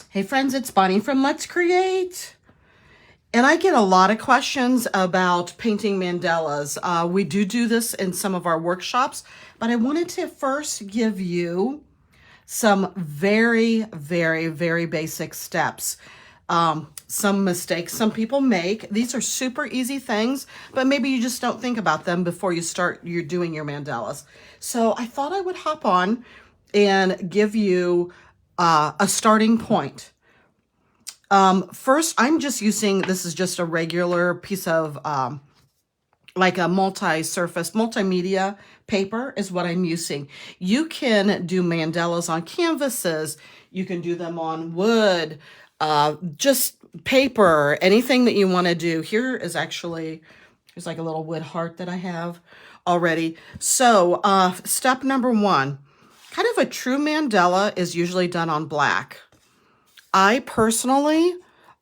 Hey friends, it's Bonnie from Let's Create. And I get a lot of questions about painting mandalas. We do this in some of our workshops, but I wanted to first give you some very basic steps. Some mistakes some people make. These are super easy things, but maybe you just don't think about them before you're doing your mandalas. So I thought I would hop on and give you a starting point. First, I'm just using, this is just a regular piece of like a multi-surface, multimedia paper is what I'm using. You can do mandalas on canvases. You can do them on wood, just paper, anything that you want to do. Here is actually, there's like a little wood heart that I have already. So step number one, kind of a true mandala is usually done on black. I personally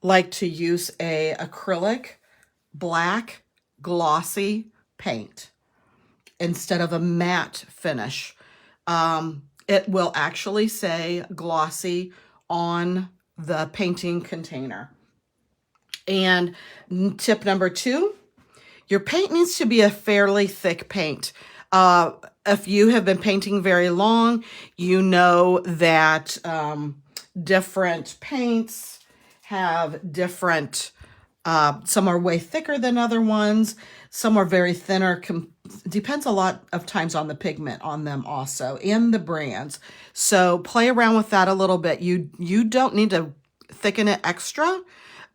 like to use a acrylic black glossy paint instead of a matte finish. It will actually say glossy on the painting container. And tip number two, your paint needs to be a fairly thick paint. If you have been painting very long, you know that different paints have different, some are way thicker than other ones. Some are very thinner. Depends a lot of times on the pigment on them also and the brands. So play around with that a little bit. You don't need to thicken it extra,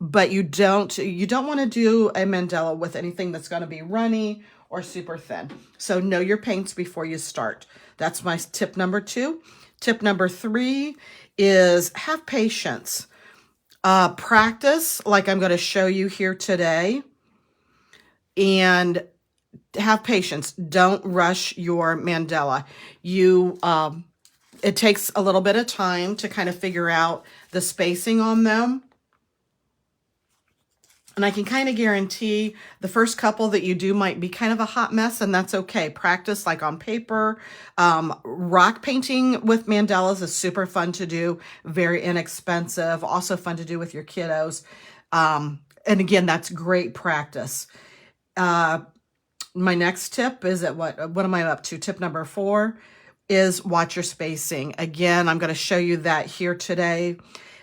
but you don't want to do a mandala with anything that's going to be runny or super thin. So know your paints before you start. That's my tip number two. Tip number three is have patience. Practice like I'm going to show you here today, and have patience. Don't rush your mandala. It takes a little bit of time to kind of figure out the spacing on them. And I can kind of guarantee the first couple that you do might be kind of a hot mess, and that's okay. Practice like on paper. Rock painting with mandalas is super fun to do, very inexpensive, also fun to do with your kiddos. And again, that's great practice. My next tip is what am I up to? Tip number 4 is watch your spacing. Again, I'm going to show you that here today.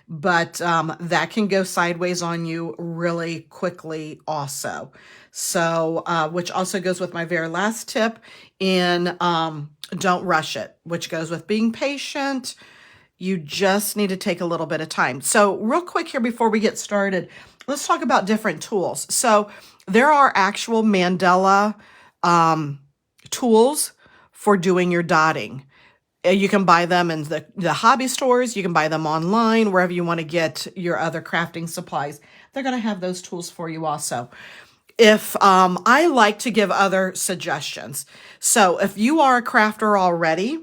But that can go sideways on you really quickly also. So, which also goes with my very last tip in don't rush it, which goes with being patient. You just need to take a little bit of time. So real quick here before we get started, let's talk about different tools. So there are actual mandala tools for doing your dotting. You can buy them in the hobby stores. You can buy them online, wherever you want to get your other crafting supplies. They're going to have those tools for you also. If I like to give other suggestions. So if you are a crafter already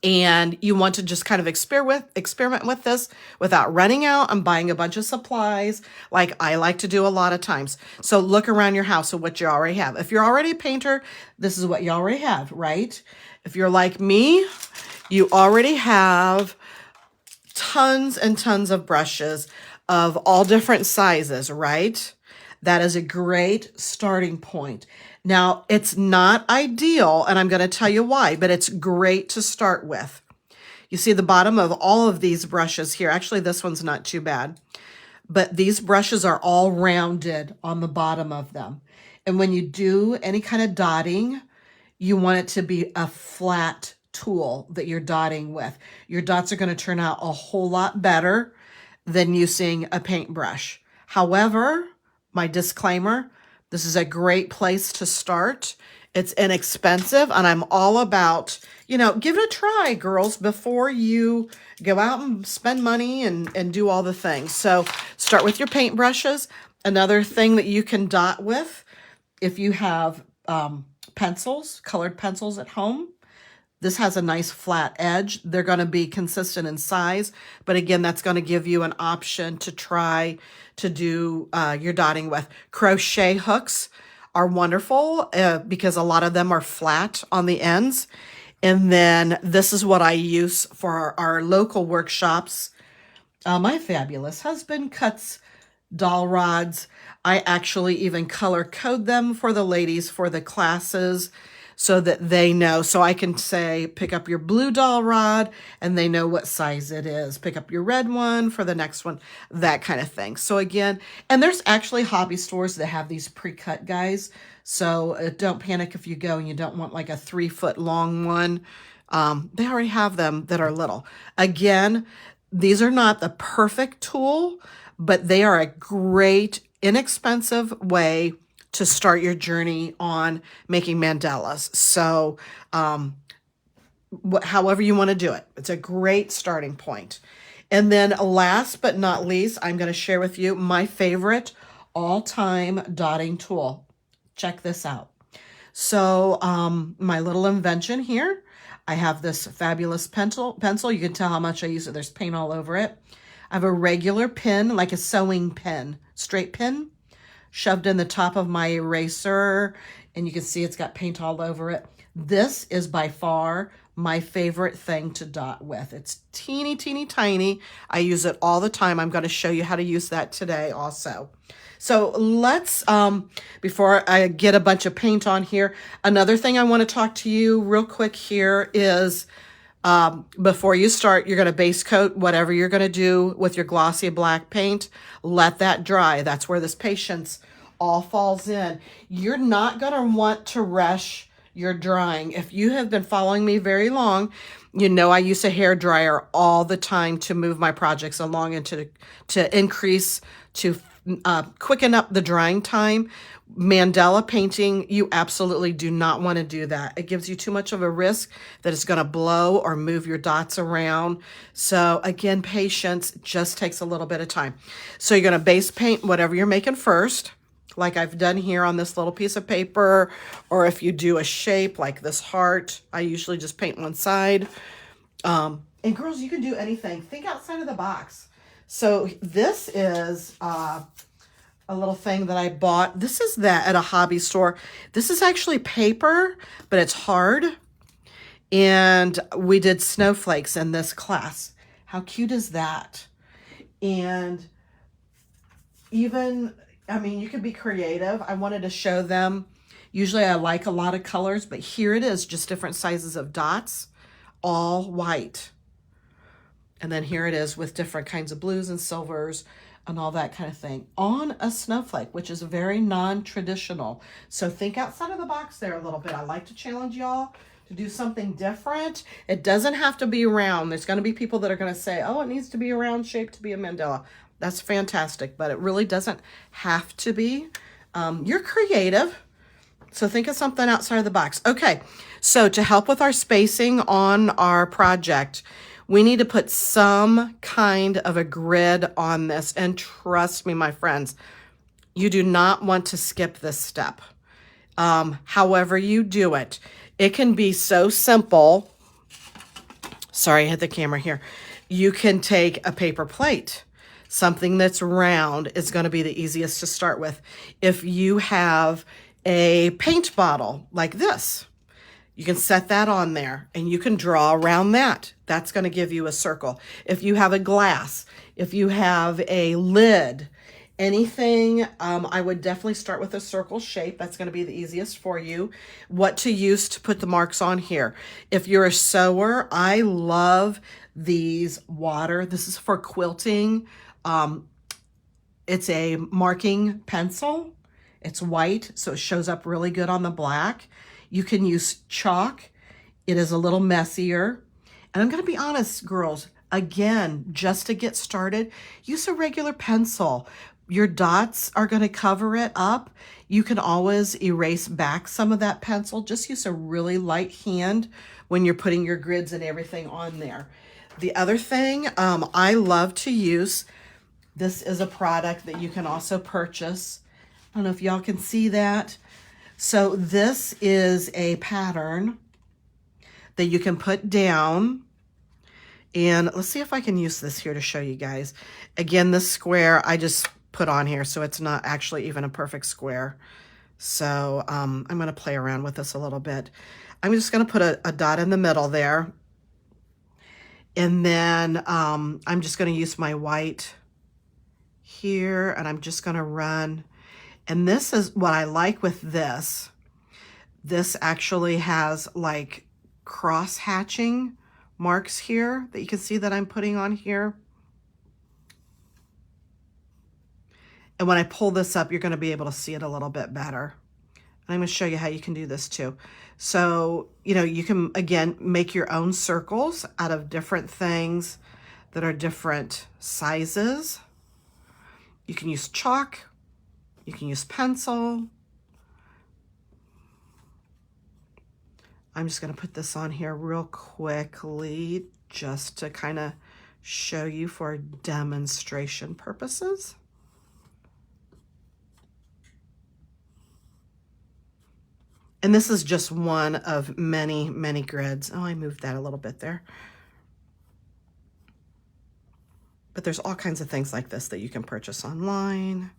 and you want to just kind of experiment with this without running out and buying a bunch of supplies, like I like to do a lot of times. So look around your house at what you already have. If you're already a painter, this is what you already have, right? If you're like me, you already have tons and tons of brushes of all different sizes, right? That is a great starting point. Now, it's not ideal, and I'm going to tell you why, but it's great to start with. You see the bottom of all of these brushes here. Actually, this one's not too bad, but these brushes are all rounded on the bottom of them. And when you do any kind of dotting, you want it to be a flat tool that you're dotting with. Your dots are going to turn out a whole lot better than using a paintbrush. However, my disclaimer, this is a great place to start. It's inexpensive, and I'm all about, give it a try, girls, before you go out and spend money and do all the things. So start with your paintbrushes. Another thing that you can dot with, if you have pencils, colored pencils at home. This has a nice flat edge. They're going to be consistent in size, but again, that's going to give you an option to try to do your dotting with. Crochet hooks are wonderful because a lot of them are flat on the ends. And then this is what I use for our local workshops My fabulous husband cuts doll rods. I actually even color code them for the ladies for the classes so that they know. So I can say, pick up your blue doll rod, and they know what size it is. Pick up your red one for the next one, that kind of thing. So again, and there's actually hobby stores that have these pre-cut guys. So don't panic if you go and you don't want like a 3-foot long one. They already have them that are little. Again, these are not the perfect tool, but they are a great, inexpensive way to start your journey on making mandalas. So however you want to do it, it's a great starting point. And then last but not least, I'm going to share with you my favorite all-time dotting tool. Check this out. So my little invention here, I have this fabulous pencil. You can tell how much I use it. There's paint all over it. I have a regular pin, like a sewing pin, straight pin, shoved in the top of my eraser, and you can see it's got paint all over it. This is by far my favorite thing to dot with. It's teeny, teeny, tiny. I use it all the time. I'm going to show you how to use that today also. So let's, before I get a bunch of paint on here, another thing I want to talk to you real quick here is before you start, you're going to base coat whatever you're going to do with your glossy black paint. Let that dry. That's where this patience all falls in. You're not going to want to rush your drying. If you have been following me very long, you know I use a hair dryer all the time to move my projects along and to increase, to quicken up the drying time. Mandala painting, you absolutely do not want to do that. It gives you too much of a risk that it's going to blow or move your dots around. So again, patience just takes a little bit of time. So you're going to base paint whatever you're making first, like I've done here on this little piece of paper, or if you do a shape like this heart, I usually just paint one side. And girls, you can do anything. Think outside of the box. So this is a little thing that I bought. This is that at a hobby store. This is actually paper, but it's hard. And we did snowflakes in this class. How cute is that? And even, I mean, you can be creative. I wanted to show them. Usually I like a lot of colors, but here it is, just different sizes of dots, all white. And then here it is with different kinds of blues and silvers and all that kind of thing on a snowflake, which is very non-traditional. So think outside of the box there a little bit. I like to challenge y'all to do something different. It doesn't have to be round. There's going to be people that are going to say, oh, it needs to be a round shape to be a mandala. That's fantastic, but it really doesn't have to be. You're creative, so think of something outside of the box. Okay, so to help with our spacing on our project, we need to put some kind of a grid on this. And trust me, my friends, you do not want to skip this step. However you do it, it can be so simple. Sorry, I hit the camera here. You can take a paper plate. Something that's round is going to be the easiest to start with. If you have a paint bottle like this, you can set that on there and you can draw around that. That's going to give you a circle. If you have a glass, if you have a lid, anything, I would definitely start with a circle shape. That's going to be the easiest for you. What to use to put the marks on here. If you're a sewer, I love these water. This is for quilting. It's a marking pencil. It's white, so it shows up really good on the black. You can use chalk. It is a little messier. And I'm going to be honest, girls, again, just to get started, use a regular pencil. Your dots are going to cover it up. You can always erase back some of that pencil. Just use a really light hand when you're putting your grids and everything on there. The other thing I love to use, this is a product that you can also purchase. I don't know if y'all can see that. So this is a pattern that you can put down. And let's see if I can use this here to show you guys. Again, this square I just put on here, so it's not actually even a perfect square. So I'm going to play around with this a little bit. I'm just going to put a dot in the middle there. And then I'm just going to use my white here, and I'm just going to run. And this is what I like with this. This actually has like cross hatching marks here that you can see that I'm putting on here. And when I pull this up, you're going to be able to see it a little bit better. And I'm going to show you how you can do this too. So, you know, you can, again, make your own circles out of different things that are different sizes. You can use chalk. You can use pencil. I'm just going to put this on here real quickly just to kind of show you for demonstration purposes. And this is just one of many, many grids. Oh, I moved that a little bit there. But there's all kinds of things like this that you can purchase online.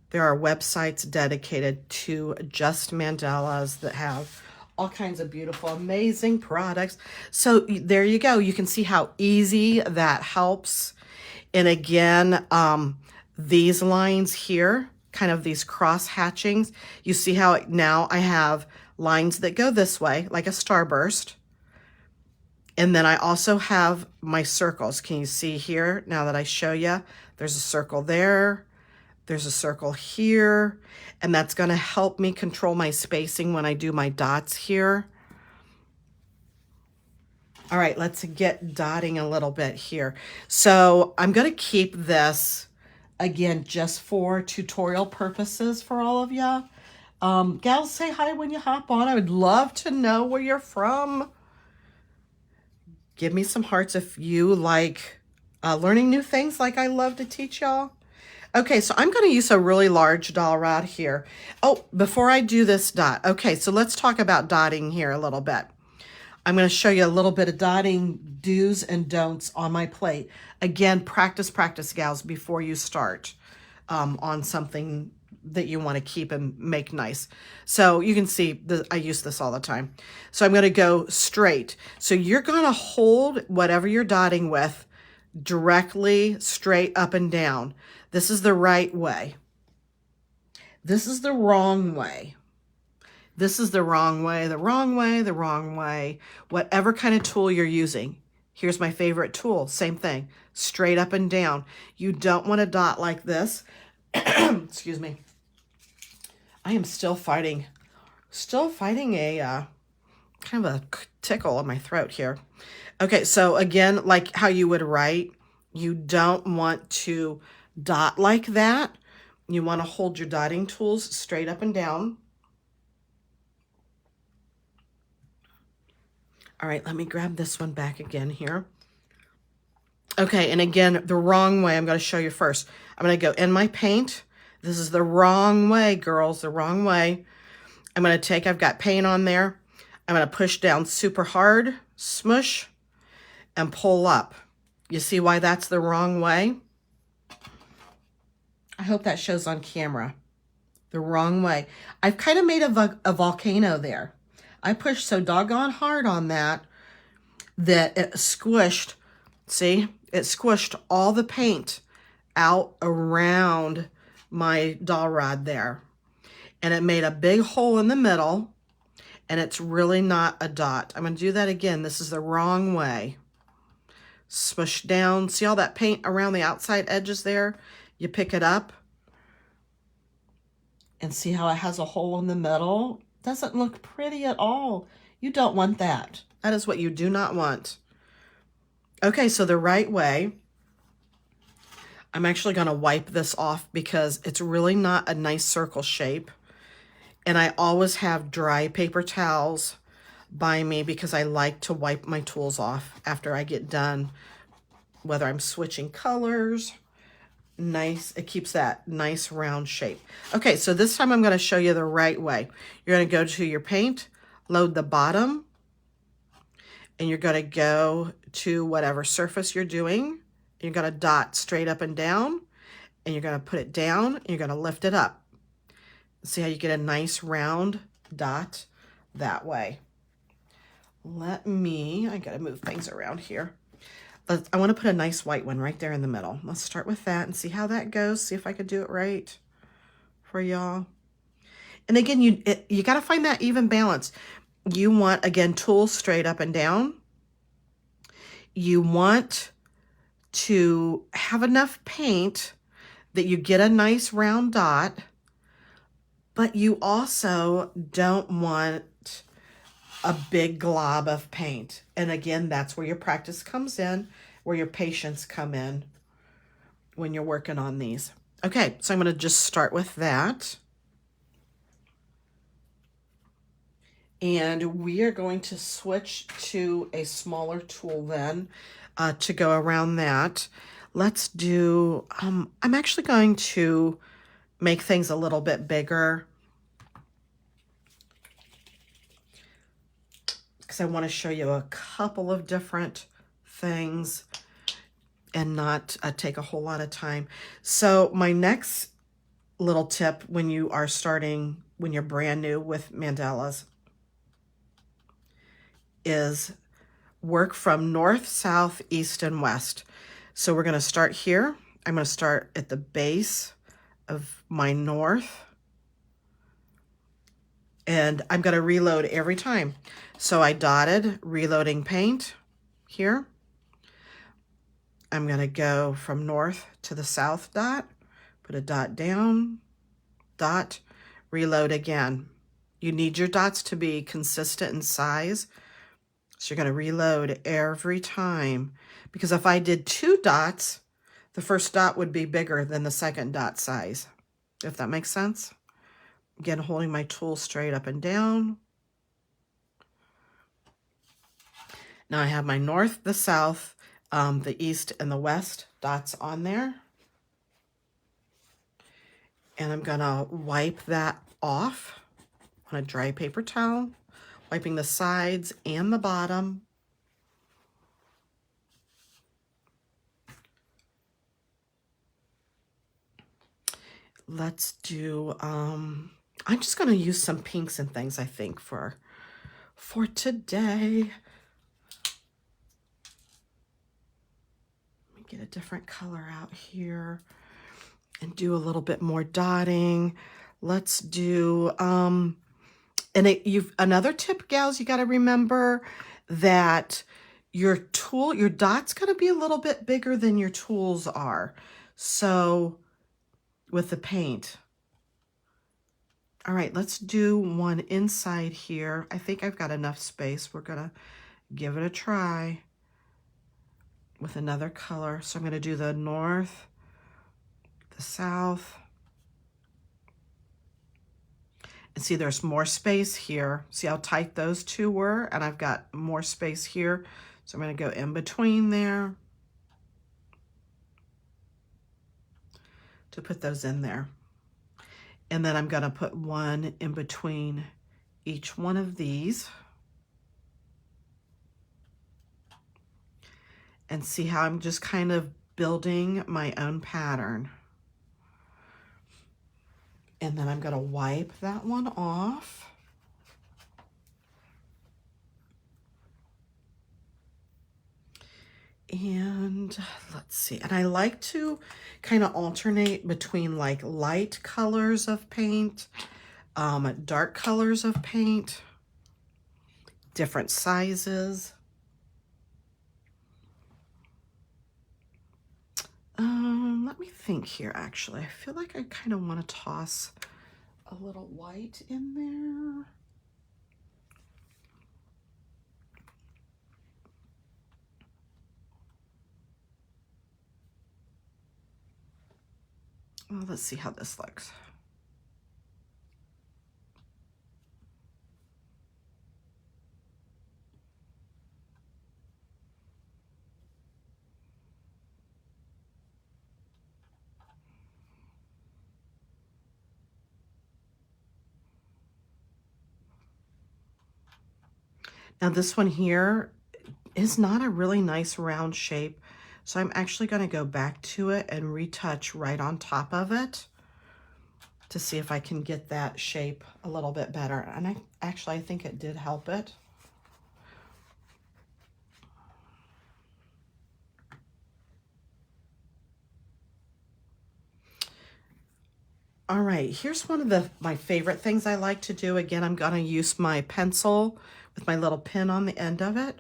There are websites dedicated to just mandalas that have all kinds of beautiful, amazing products. So there you go. You can see how easy that helps. And again, these lines here, kind of these cross hatchings, you see how now I have lines that go this way, like a starburst. And then I also have my circles. Can you see here, now that I show you, there's a circle there, there's a circle here, and that's going to help me control my spacing when I do my dots here. All right, let's get dotting a little bit here. So I'm going to keep this, again, just for tutorial purposes for all of you. Gals, say hi when you hop on. I would love to know where you're from. Give me some hearts if you like learning new things like I love to teach y'all. Okay, so I'm going to use a really large dowel rod here. Oh, before I do this dot, okay, so let's talk about dotting here a little bit. I'm going to show you a little bit of dotting do's and don'ts on my plate. Again, practice, gals, before you start on something that you want to keep and make nice. So you can see I use this all the time. So I'm going to go straight. So you're going to hold whatever you're dotting with directly straight up and down. This is the right way. This is the wrong way. This is the wrong way, the wrong way, the wrong way. Whatever kind of tool you're using. Here's my favorite tool. Same thing. Straight up and down. You don't want to dot like this. Excuse me. I am still fighting a kind of a tickle in my throat here. Okay, so again, like how you would write, you don't want to dot like that. You want to hold your dotting tools straight up and down. All right, let me grab this one back again here. Okay, and again, the wrong way, I'm going to show you first. I'm going to go in my paint. This is the wrong way, girls, the wrong way. I'm going to take, I've got paint on there. I'm going to push down super hard, smush, and pull up. You see why that's the wrong way? I hope that shows on camera. The wrong way. I've kind of made a volcano there. I pushed so doggone hard on that it squished, see? It squished all the paint out around my dowel rod there. And it made a big hole in the middle, and it's really not a dot. I'm going to do that again. This is the wrong way. Smush down. See all that paint around the outside edges there? You pick it up and see how it has a hole in the middle? Doesn't look pretty at all. You don't want that. That is what you do not want. Okay, so the right way, I'm actually going to wipe this off because it's really not a nice circle shape. And I always have dry paper towels by me because I like to wipe my tools off after I get done, whether I'm switching colors. Nice, it keeps that nice round shape. Okay, so this time I'm going to show you the right way. You're going to go to your paint, load the bottom, and you're going to go to whatever surface you're doing. You're going to dot straight up and down, and you're going to put it down, and you're going to lift it up. See how you get a nice round dot that way. I gotta move things around here. I want to put a nice white one right there in the middle. Let's start with that and see how that goes. See if I could do it right for y'all. And again, you got to find that even balance. You want, again, tools straight up and down. You want to have enough paint that you get a nice round dot, but you also don't want a big glob of paint. And again, that's where your practice comes in, where your patience come in when you're working on these. Okay, so I'm going to just start with that. And we are going to switch to a smaller tool then to go around that. Let's do, I'm actually going to make things a little bit bigger because I want to show you a couple of different things and not take a whole lot of time. So my next little tip when you are starting, when you're brand new with mandalas, is work from north, south, east, and west. So we're going to start here. I'm going to start at the base of my north, and I'm going to reload every time. So I dotted, reloading paint here. I'm going to go from north to the south dot, put a dot down, dot, reload again. You need your dots to be consistent in size. So you're going to reload every time, because if I did 2 dots, the first dot would be bigger than the second dot size, if that makes sense. Again, holding my tool straight up and down. Now I have my north, the south, the east, and the west dots on there. And I'm going to wipe that off on a dry paper towel, wiping the sides and the bottom. Let's do, I'm just going to use some pinks and things, I think, for today. Let me get a different color out here and do a little bit more dotting. Let's do, another tip, gals, you got to remember that your dot's going to be a little bit bigger than your tools are. So with the paint. All right, let's do one inside here. I think I've got enough space. We're going to give it a try with another color. So I'm going to do the north, the south. And see, there's more space here. See how tight those two were? And I've got more space here. So I'm going to go in between there to put those in there. And then I'm going to put one in between each one of these. And see how I'm just kind of building my own pattern. And then I'm going to wipe that one off. And let's see, and I like to kind of alternate between like light colors of paint, dark colors of paint, different sizes. Let me think here, actually. I feel like I kind of want to toss a little white in there. Well, let's see how this looks. Now this one here is not a really nice round shape, so I'm actually going to go back to it and retouch right on top of it to see if I can get that shape a little bit better. And I think it did help it. All right, here's one of my favorite things I like to do. Again, I'm gonna use my pencil with my little pin on the end of it.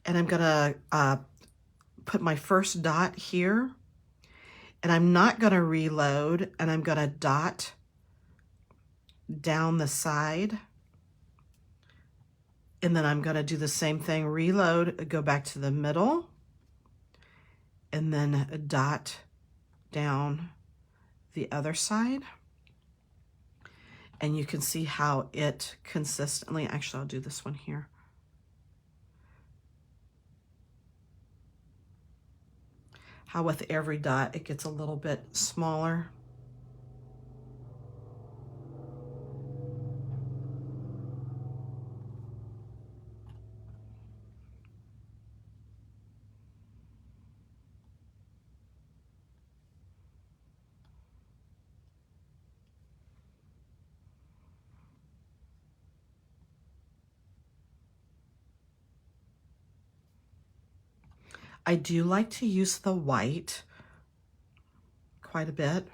And I'm gonna put my first dot here. And I'm not gonna reload, and I'm gonna dot down the side. And then I'm gonna do the same thing, reload, go back to the middle, and then dot down the other side. And you can see how it consistently, actually I'll do this one here. How with every dot it gets a little bit smaller. I do like to use the white quite a bit.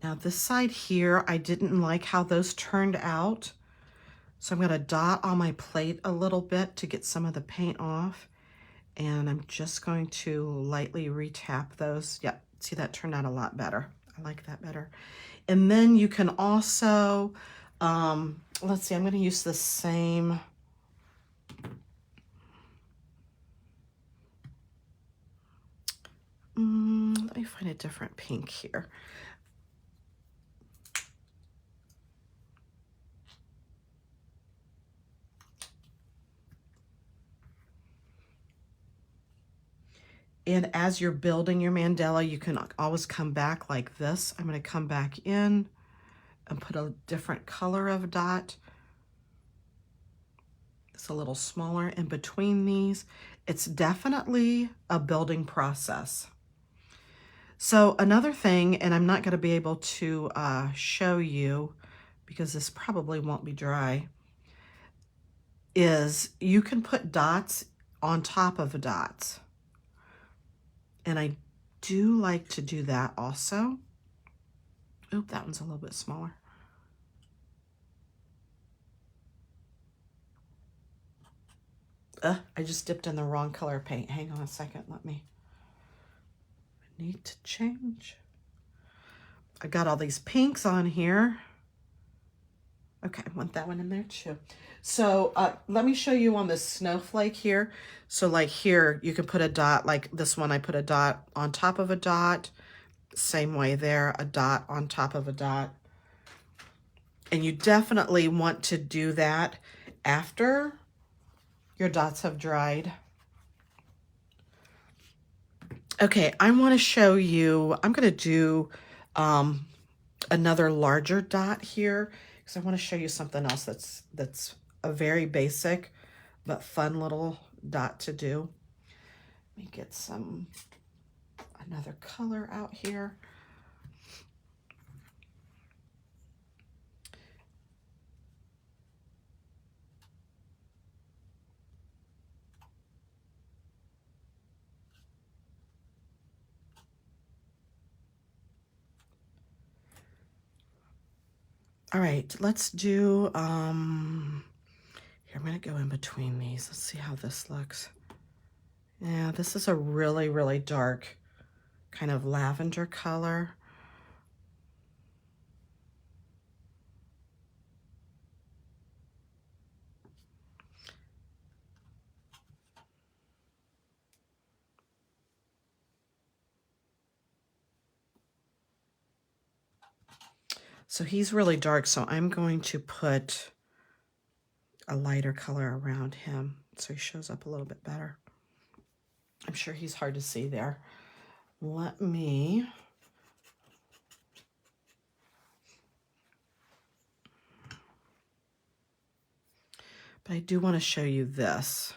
Now this side here, I didn't like how those turned out. So I'm gonna dot on my plate a little bit to get some of the paint off. And I'm just going to lightly retap those. Yep, see that turned out a lot better. I like that better. And then you can also, let's see, I'm gonna use the same, let me find a different pink here. And as you're building your mandala, you can always come back like this. I'm going to come back in and put a different color of dot. It's a little smaller in between these. It's definitely a building process. So another thing, and I'm not going to be able to show you because this probably won't be dry, is you can put dots on top of dots. And I do like to do that also. Oop, that one's a little bit smaller. I just dipped in the wrong color paint. Hang on a second, I need to change. I got all these pinks on here. Okay, I want that one in there too. So let me show you on this snowflake here. So like here, you can put a dot, like this one, I put a dot on top of a dot. Same way there, a dot on top of a dot. And you definitely want to do that after your dots have dried. Okay, I want to show you, I'm going to do another larger dot here because I want to show you something else that's a very basic but fun little dot to do. Let me get another color out here. All right, let's do, here, I'm gonna go in between these. Let's see how this looks. Yeah, this is a really, really dark kind of lavender color. So he's really dark, so I'm going to put a lighter color around him so he shows up a little bit better. I'm sure he's hard to see there. Let me... But I do want to show you this.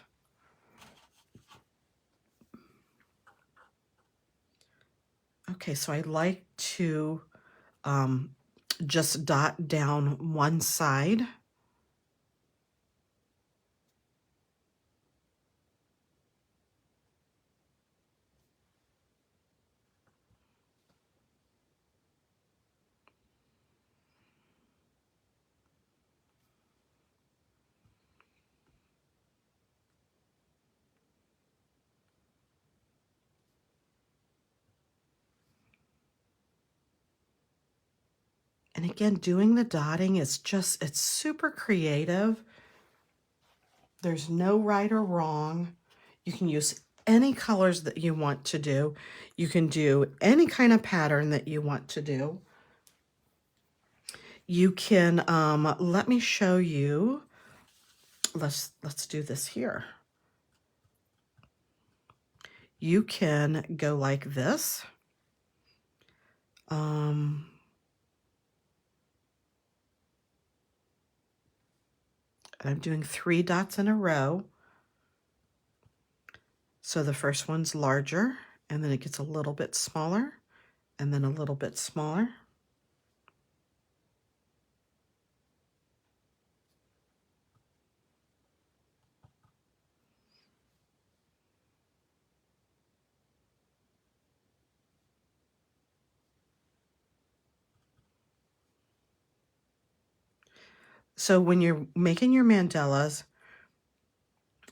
Okay, so I like to just dot down one side. And again, doing the dotting is just, it's super creative. There's no right or wrong. You can use any colors that you want to do. You can do any kind of pattern that you want to do. You can, let me show you. Let's do this here. You can go like this. And I'm doing 3 dots in a row. So the first one's larger, and then it gets a little bit smaller, and then a little bit smaller. So when you're making your mandalas,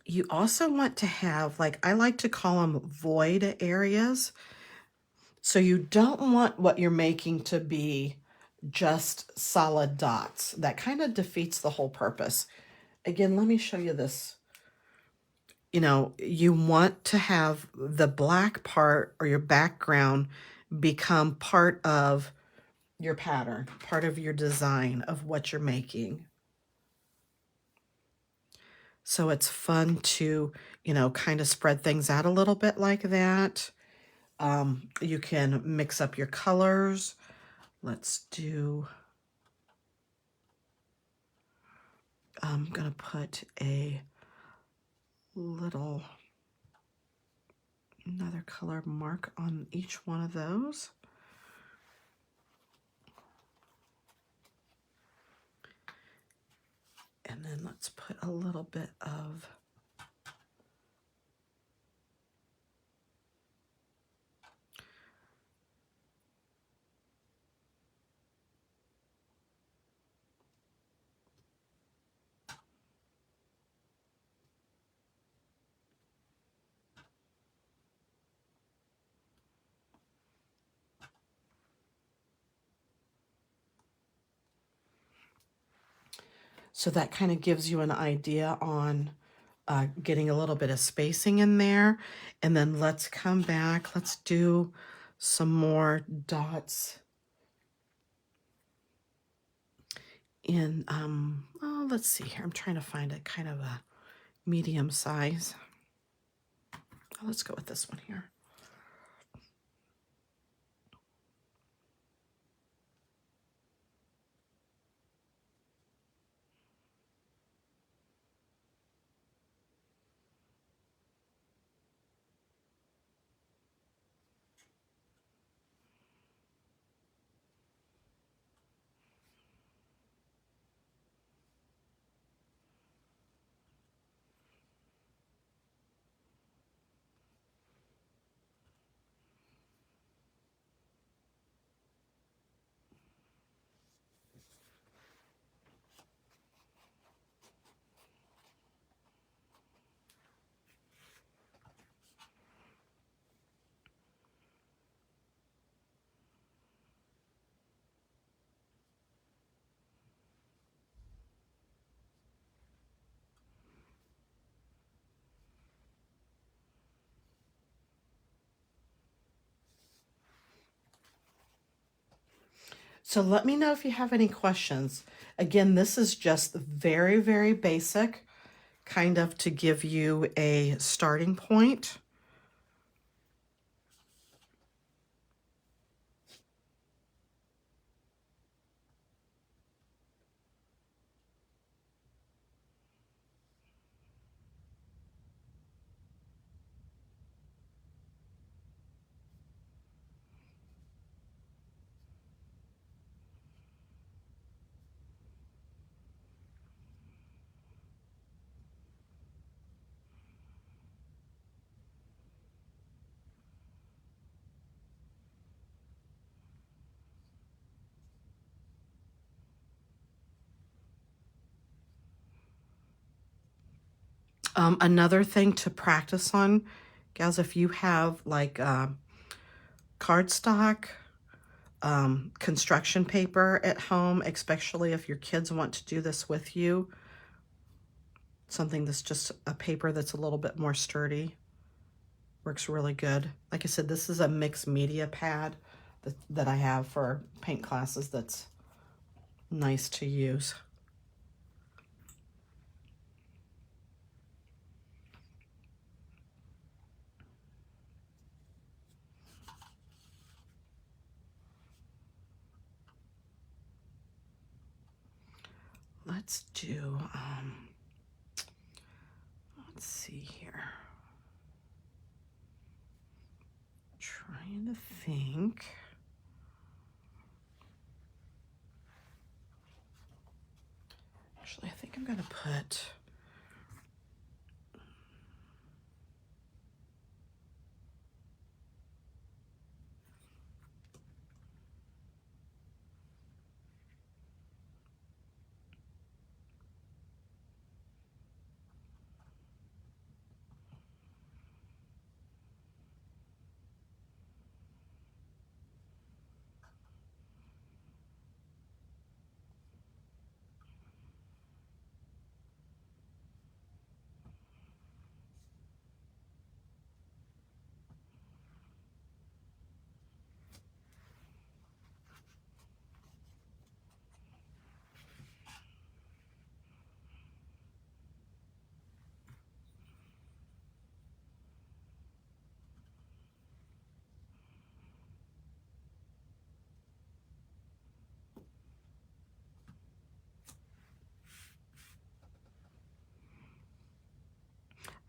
you also want to have, like, I like to call them void areas. So you don't want what you're making to be just solid dots. That kind of defeats the whole purpose. Again, let me show you this. You know, you want to have the black part or your background become part of your pattern, part of your design of what you're making. So it's fun to, you know, kind of spread things out a little bit like that. You can mix up your colors. Let's do, I'm gonna put a little, another color mark on each one of those. And then let's put a little bit of, so that kind of gives you an idea on getting a little bit of spacing in there. And then let's come back, let's do some more dots in, oh, let's see here. I'm trying to find a kind of a medium size. Oh, let's go with this one here. So let me know if you have any questions. Again, this is just very, very basic, kind of to give you a starting point. Another thing to practice on, gals, if you have like cardstock, construction paper at home, especially if your kids want to do this with you, something that's just a paper that's a little bit more sturdy, works really good. Like I said, this is a mixed media pad that I have for paint classes that's nice to use. Let's do, let's see here. Trying to think. Actually, I think I'm going to put,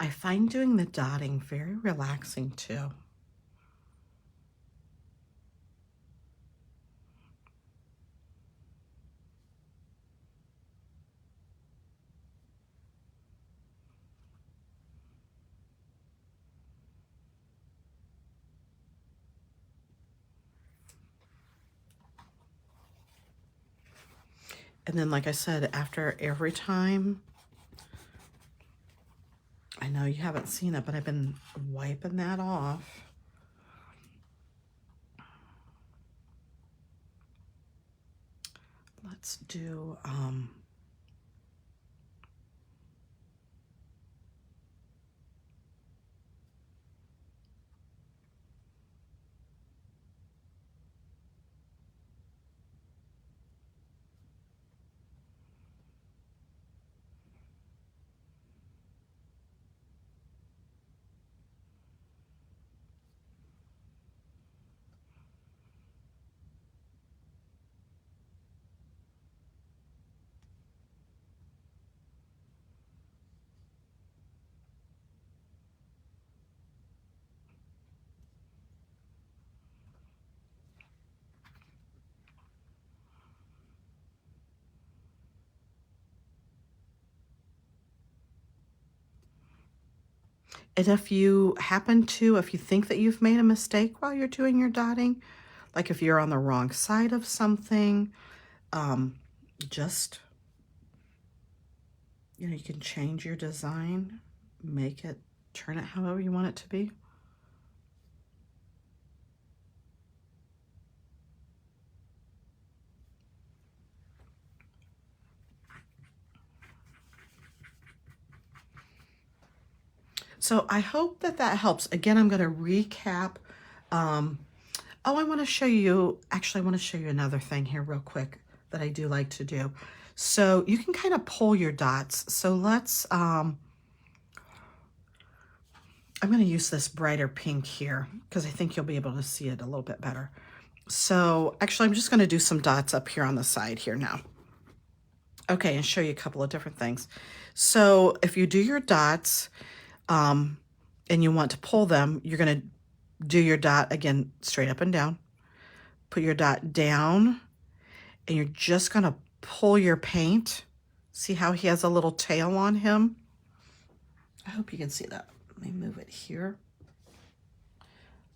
I find doing the dotting very relaxing too. And then, like I said, after every time, I know you haven't seen it, but I've been wiping that off. Let's do, and if you happen to, if you think that you've made a mistake while you're doing your dotting, like if you're on the wrong side of something, just, you know, you can change your design, make it, turn it however you want it to be. So I hope that that helps. Again, I'm going to recap. Oh, I want to show you, actually, I want to show you another thing here real quick that I do like to do. So you can kind of pull your dots. So let's, I'm going to use this brighter pink here because I think you'll be able to see it a little bit better. So actually, I'm just going to do some dots up here on the side here now. Okay, and show you a couple of different things. So if you do your dots, and you want to pull them, you're going to do your dot again, straight up and down. Put your dot down, and you're just going to pull your paint. See how he has a little tail on him? I hope you can see that. Let me move it here.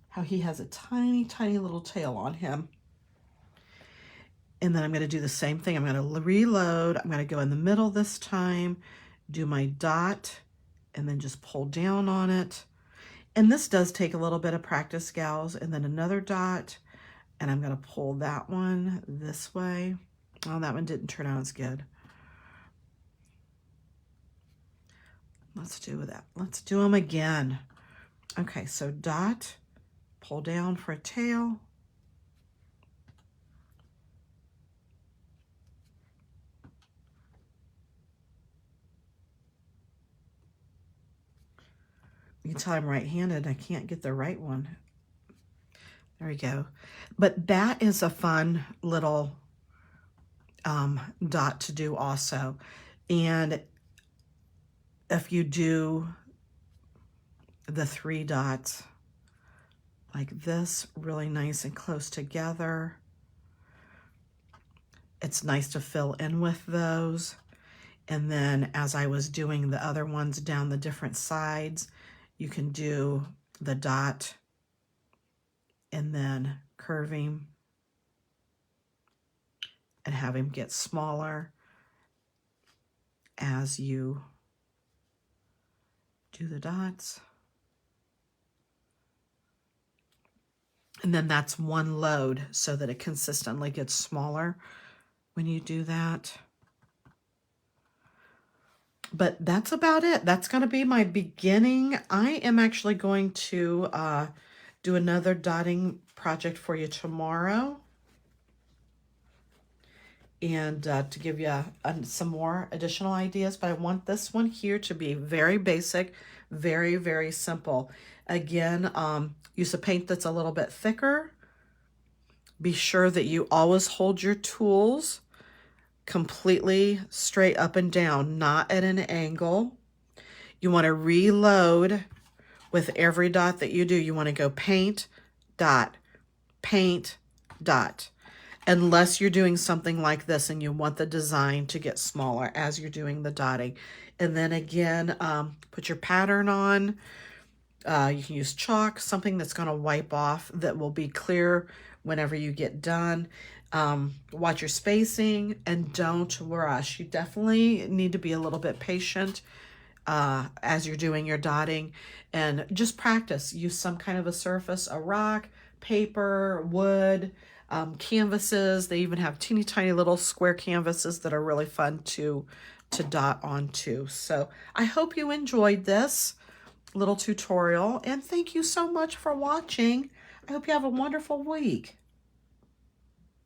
How he has a tiny, tiny little tail on him. And then I'm going to do the same thing. I'm going to reload. I'm going to go in the middle this time, do my dot, and then just pull down on it. And this does take a little bit of practice, gals. And then another dot, and I'm going to pull that one this way. Oh, that one didn't turn out as good. Let's do that. Let's do them again. Okay, so dot, pull down for a tail. You can tell I'm right-handed. I can't get the right one. There we go. But that is a fun little dot to do also. And if you do the 3 dots like this, really nice and close together, it's nice to fill in with those. And then as I was doing the other ones down the different sides, you can do the dot and then curving and have him get smaller as you do the dots. And then that's one load so that it consistently gets smaller when you do that. But that's about it. That's going to be my beginning. I am actually going to do another dotting project for you tomorrow. And to give you some more additional ideas. But I want this one here to be very basic, very, very simple. Again, use a paint that's a little bit thicker. Be sure that you always hold your tools completely straight up and down, not at an angle. You want to reload with every dot that you do. You want to go paint, dot, paint, dot. Unless you're doing something like this and you want the design to get smaller as you're doing the dotting. And then again, put your pattern on. You can use chalk, something that's going to wipe off, that will be clear whenever you get done. Watch your spacing and don't rush. You definitely need to be a little bit patient as you're doing your dotting, and just practice. Use some kind of a surface, a rock, paper, wood, canvases. They even have teeny tiny little square canvases that are really fun to dot onto. So I hope you enjoyed this little tutorial, and thank you so much for watching. I hope you have a wonderful week.